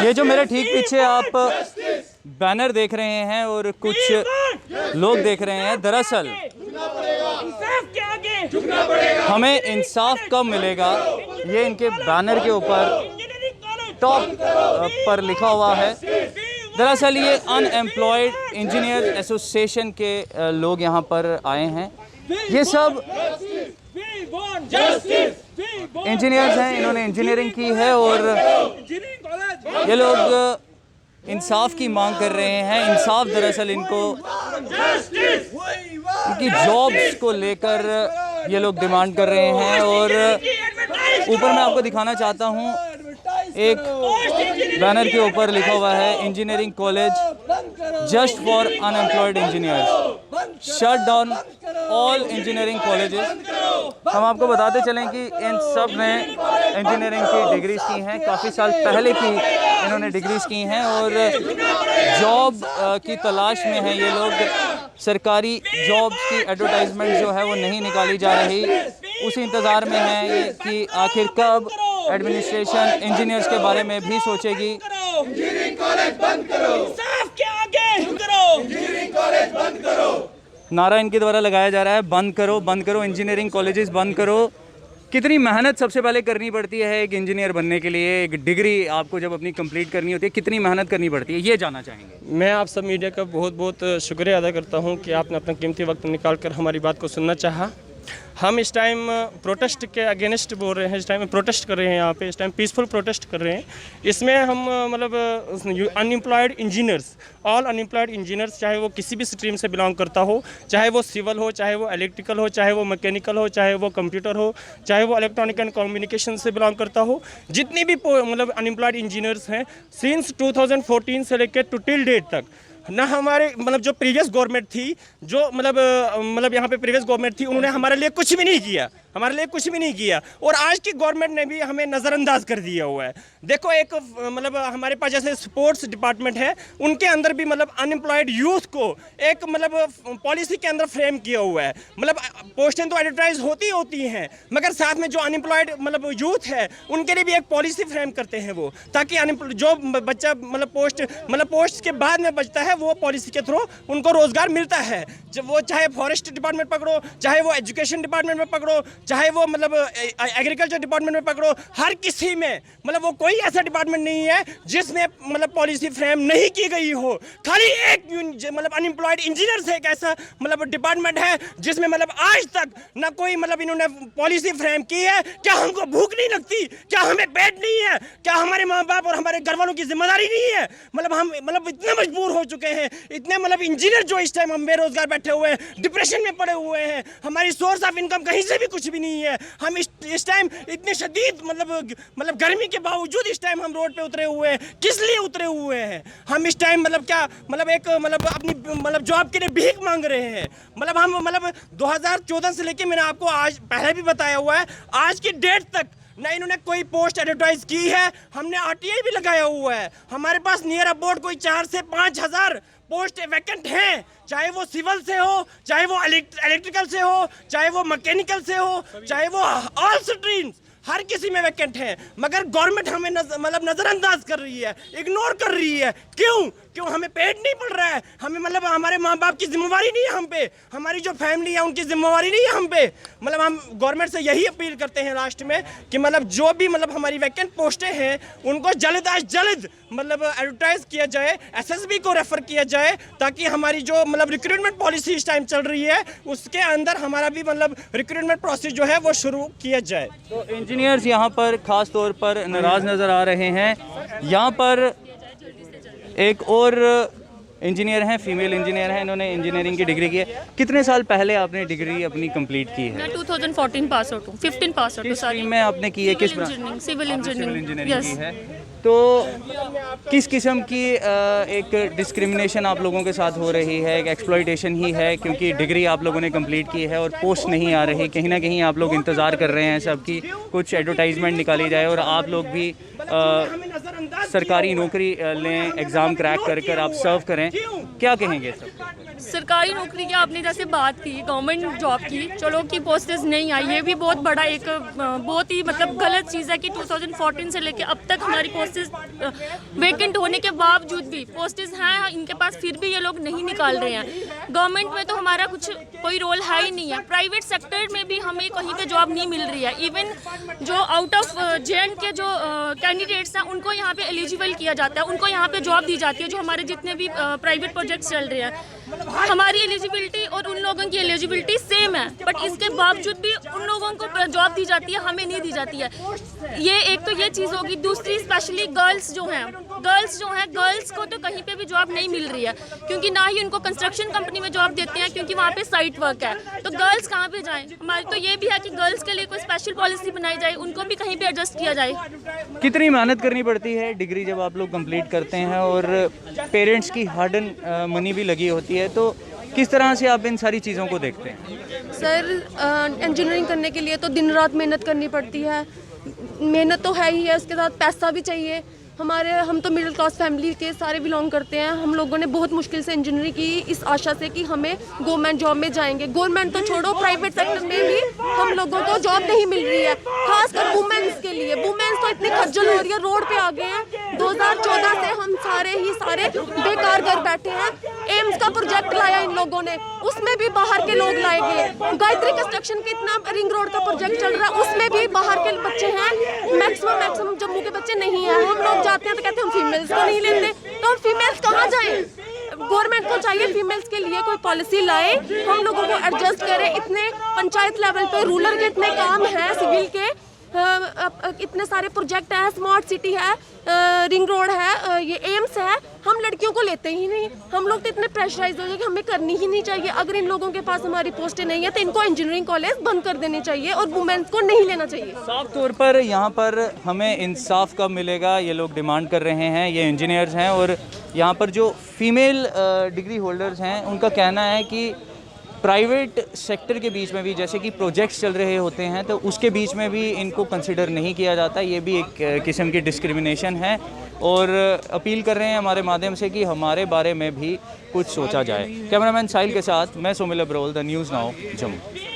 ये जो मेरे ठीक पीछे आप बैनर देख रहे हैं और कुछ लोग देख रहे हैं, दरअसल हमें इंसाफ कब मिलेगा, ये इनके बैनर के ऊपर टॉप पर लिखा हुआ है। दरअसल ये अनएम्प्लॉयड इंजीनियर एसोसिएशन के लोग यहाँ पर आए हैं। ये सब इंजीनियर्स हैं, इन्होंने इंजीनियरिंग की है और ये लोग इंसाफ की मांग कर रहे हैं। इंसाफ दरअसल इनको इनकी जॉब्स को लेकर ये लोग डिमांड कर रहे हैं। और ऊपर मैं आपको दिखाना चाहता हूँ, एक बैनर के ऊपर लिखा हुआ है engineering college just for unemployed engineers, shut down all engineering colleges. हम आपको बताते चलें कि इन सब ने इंजीनियरिंग की डिग्रीज की हैं, काफ़ी साल पहले की इन्होंने डिग्रीज की हैं और जॉब की तलाश में हैं ये लोग। सरकारी जॉब्स की एडवर्टाइजमेंट जो है वो नहीं निकाली जा रही, उसी इंतज़ार में है कि आखिर कब एडमिनिस्ट्रेशन इंजीनियर्स के बारे में भी सोचेगी। इंजीनियरिंग कॉलेज बंद करो, इंसाफ के आगे करो, इंजीनियरिंग कॉलेज बंद करो। नारा इनके द्वारा लगाया जा रहा है, बंद करो, बंद करो, इंजीनियरिंग कॉलेजेस बंद करो। कितनी मेहनत सबसे पहले करनी पड़ती है एक इंजीनियर बनने के लिए, एक डिग्री आपको जब अपनी कंप्लीट करनी होती है, कितनी मेहनत करनी पड़ती है, ये जानना चाहेंगे। मैं आप सब मीडिया का बहुत बहुत शुक्रिया अदा करता हूं कि आपने अपना कीमती वक्त निकाल कर हमारी बात को सुनना चाहा। हम इस टाइम प्रोटेस्ट के अगेंस्ट बोल रहे हैं, इस टाइम प्रोटेस्ट कर रहे हैं यहाँ पे, इस टाइम पीसफुल प्रोटेस्ट कर रहे हैं। इसमें हम मतलब unemployed engineers, all unemployed engineers, चाहे वो किसी भी स्ट्रीम से बिलोंग करता हो, चाहे वो सिविल हो, चाहे वो इलेक्ट्रिकल हो, चाहे वो मैकेनिकल हो, चाहे वो कंप्यूटर हो, चाहे वो इलेक्ट्रॉनिक एंड कम्युनिकेशन से बिलोंग करता हो, जितनी भी मतलब अनएम्प्लॉयड इंजीनियर्स हैं सिंस 2014 से लेकर टू टिल डेट तक ना, हमारे मतलब जो प्रीवियस गवर्नमेंट थी, जो मतलब यहाँ पे प्रीवियस गवर्नमेंट थी, उन्होंने हमारे लिए कुछ भी नहीं किया, हमारे लिए कुछ भी नहीं किया। और आज की गवर्नमेंट ने भी हमें नज़रअंदाज कर दिया हुआ है। देखो एक मतलब हमारे पास जैसे स्पोर्ट्स डिपार्टमेंट है, उनके अंदर भी मतलब अनएम्प्लॉयड यूथ को एक मतलब पॉलिसी के अंदर फ्रेम किया हुआ है। मतलब पोस्टें तो एडवर्टाइज होती हैं, मगर साथ में जो अनएम्प्लॉयड मतलब यूथ है उनके लिए भी एक पॉलिसी फ्रेम करते हैं वो, ताकि जो बच्चा मतलब पोस्ट के बाद में बचता है वो पॉलिसी के थ्रू उनको रोजगार मिलता है। जब वो चाहे फॉरेस्ट डिपार्टमेंट पकड़ो, चाहे वो एजुकेशन डिपार्टमेंट में पकड़ो, चाहे वो मतलब एग्रीकल्चर डिपार्टमेंट में पकड़ो, हर किसी में मतलब वो कोई ऐसा डिपार्टमेंट नहीं है जिसमें मतलब पॉलिसी फ्रेम नहीं की गई हो। खाली एक मतलब अनएम्प्लॉयड इंजीनियर्स एक ऐसा मतलब डिपार्टमेंट है जिसमें मतलब आज तक ना कोई मतलब इन्होंने पॉलिसी फ्रेम की है। क्या हमको भूख नहीं लगती? क्या हमें पेट नहीं है? क्या हमारे माँ बाप और हमारे घर वालों की जिम्मेदारी नहीं है? मतलब हम मतलब इतने मजबूर हो चुके हैं, इतने मतलब इंजीनियर जो इस टाइम हम बेरोजगार बैठे हुए हैं, डिप्रेशन में पड़े हुए हैं, हमारी सोर्स ऑफ इनकम कहीं से भी कुछ भी नहीं है। हम इस टाइम इतने शदीद मतलब गर्मी के बावजूद इस टाइम हम रोड पे उतरे हुए हैं। किस लिए उतरे हुए हैं हम इस टाइम? मतलब क्या मतलब एक मतलब अपनी मतलब जॉब के लिए भीख मांग रहे हैं। मतलब हम मतलब 2014 से लेके मैंने आपको आज पहले भी बताया हुआ है, आज की डेट तक ना इन्होंने कोई पोस्ट एडवर्टाइज की है। हमने आरटीआई भी लगाया हुआ है, हमारे पास नियर अबाउट कोई 4 से 5 हज़ार पोस्ट वैकेंट हैं, चाहे वो सिविल से हो, चाहे वो इलेक्ट्रिकल से हो, चाहे वो मैकेनिकल से हो, चाहे वो ऑल स्ट्रीम्स, हर किसी में वैकेंट है। मगर गवर्नमेंट हमें मतलब नज़रअंदाज कर रही है, इग्नोर कर रही है। क्यों? हमें पेट नहीं पड़ रहा है, हमें मतलब हमारे माँ बाप की जिम्मेवारी नहीं है हम पे, हमारी जो फैमिली है उनकी जिम्मेवारी नहीं है हम पे। मतलब हम गवर्नमेंट से यही अपील करते हैं लास्ट में कि मतलब जो भी मतलब हमारी वैकेंट पोस्टें हैं उनको जल्द अज जल्द मतलब एडवर्टाइज किया जाए, एसएसबी को रेफर किया जाए, ताकि हमारी जो मतलब रिक्रूटमेंट पॉलिसी इस टाइम चल रही है उसके अंदर हमारा भी मतलब रिक्रूटमेंट प्रोसेस जो है वो शुरू किया जाए। तो इंजीनियर्स यहाँ पर ख़ास तौर पर नाराज़ नज़र आ रहे हैं। यहाँ पर एक और इंजीनियर हैं, फीमेल इंजीनियर हैं, इन्होंने इंजीनियरिंग की डिग्री की है। कितने साल पहले आपने डिग्री अपनी कंप्लीट की है? मैं 2014 पास आउट हूँ, 15 पास आउट हूँ। सारी में आपने की है? किस सिविल इंजीनियरिंग की है? तो किस किस्म की एक डिस्क्रिमिनेशन आप लोगों के साथ हो रही है? एक एक्सप्लॉइटेशन ही है क्योंकि डिग्री आप लोगों ने कंप्लीट की है और पोस्ट नहीं आ रही। कहीं ना कहीं आप लोग इंतज़ार कर रहे हैं सबकी कुछ एडवर्टाइजमेंट निकाली जाए और आप लोग भी सरकारी नौकरी लें, एग्ज़ाम क्रैक कर आप सर्व करें, क्या कहेंगे सब? सरकारी नौकरी की आपने जैसे बात की, गवर्नमेंट जॉब की, चलो कि पोस्टेज नहीं आई, ये भी बहुत बड़ा एक बहुत ही मतलब गलत चीज़ है कि 2014 से लेके अब तक हमारी पोस्टेज वेकेंट होने के बावजूद भी पोस्टेज हैं इनके पास, फिर भी ये लोग नहीं निकाल रहे हैं। गवर्नमेंट में तो हमारा कुछ कोई रोल है ही नहीं है, प्राइवेट सेक्टर में भी हमें कहीं पे जॉब नहीं मिल रही है। इवन जो आउट ऑफ JN के जो कैंडिडेट्स हैं उनको यहाँ पे एलिजिबल किया जाता है, उनको यहाँ पे जॉब दी जाती है। जो हमारे जितने भी प्राइवेट प्रोजेक्ट्स चल रहे हैं, हमारी एलिजिबिलिटी और उन लोगों की एलिजिबिलिटी सेम है, बट इसके बावजूद भी उन लोगों को जॉब दी जाती है, हमें नहीं दी जाती है। ये एक तो ये चीज़ होगी। दूसरी स्पेशली गर्ल्स जो हैं, गर्ल्स को तो कहीं पे भी जॉब नहीं मिल रही है, क्योंकि ना ही उनको कंस्ट्रक्शन कंपनी में जॉब देते हैं, क्योंकि वहाँ पे साइट वर्क है। तो गर्ल्स कहाँ पे जाएं? हमारी तो ये भी है कि गर्ल्स के लिए कोई स्पेशल पॉलिसी बनाई जाए, उनको भी कहीं पे एडजस्ट किया जाए। कितनी मेहनत करनी पड़ती है डिग्री जब आप लोग कंप्लीट करते हैं, और पेरेंट्स की हार्ड एंड मनी भी लगी होती है, तो किस तरह से आप इन सारी चीज़ों को देखते हैं? सर, इंजीनियरिंग करने के लिए तो दिन रात मेहनत करनी पड़ती है। मेहनत तो है ही है, उसके साथ पैसा भी चाहिए। हम तो मिडिल क्लास फैमिली के सारे बिलोंग करते हैं। हम लोगों ने बहुत मुश्किल से इंजीनियरिंग की, इस आशा से कि हमें गवर्नमेंट जॉब में जाएंगे। गवर्नमेंट तो छोड़ो, प्राइवेट सेक्टर में भी हम लोगों को जॉब नहीं मिल रही है, खासकर वुमेन्स के लिए। वुमेन्स तो इतनी खज्जल हो रही है, रोड पे आ गए हैं। 2014 से हम सारे बेकार घर बैठे हैं। एम्स का प्रोजेक्ट लाया इन लोगों ने, उसमें भी बाहर के लोग लाए गए। गायत्री कंस्ट्रक्शन के इतना रिंग रोड का प्रोजेक्ट चल रहा है, उसमें भी बाहर के बच्चे हैं। मैक्सिमम जम्मू के बच्चे नहीं हैं। हम लोग जाते हैं तो कहते हैं हम फीमेल्स को नहीं लेते, तो हम फीमेल्स कहाँ जाएं? गवर्नमेंट को चाहिए फीमेल्स के लिए कोई पॉलिसी लाए, हम लोगों को एडजस्ट करे। इतने पंचायत लेवल पे रूरल के इतने काम हैं, सिविल के इतने सारे प्रोजेक्ट हैं, स्मार्ट सिटी है, रिंग रोड है, ये एम्स है, हम लड़कियों को लेते ही नहीं। हम लोग तो इतने प्रेशराइज हो गए कि हमें करनी ही नहीं चाहिए। अगर इन लोगों के पास हमारी पोस्टें नहीं है तो इनको इंजीनियरिंग कॉलेज बंद कर देनी चाहिए और वुमेन्स को नहीं लेना चाहिए। साफ तौर पर यहाँ पर हमें इंसाफ कब मिलेगा, ये लोग डिमांड कर रहे हैं। ये इंजीनियर्स हैं, और यहाँ पर जो फीमेल डिग्री होल्डर्स हैं उनका कहना है कि प्राइवेट सेक्टर के बीच में भी जैसे कि प्रोजेक्ट्स चल रहे होते हैं, तो उसके बीच में भी इनको कंसिडर नहीं किया जाता। ये भी एक किस्म की डिस्क्रिमिनेशन है, और अपील कर रहे हैं हमारे माध्यम से कि हमारे बारे में भी कुछ सोचा जाए। कैमरामैन साहिल के साथ मैं Sumil Abrol, the news now, Jammu.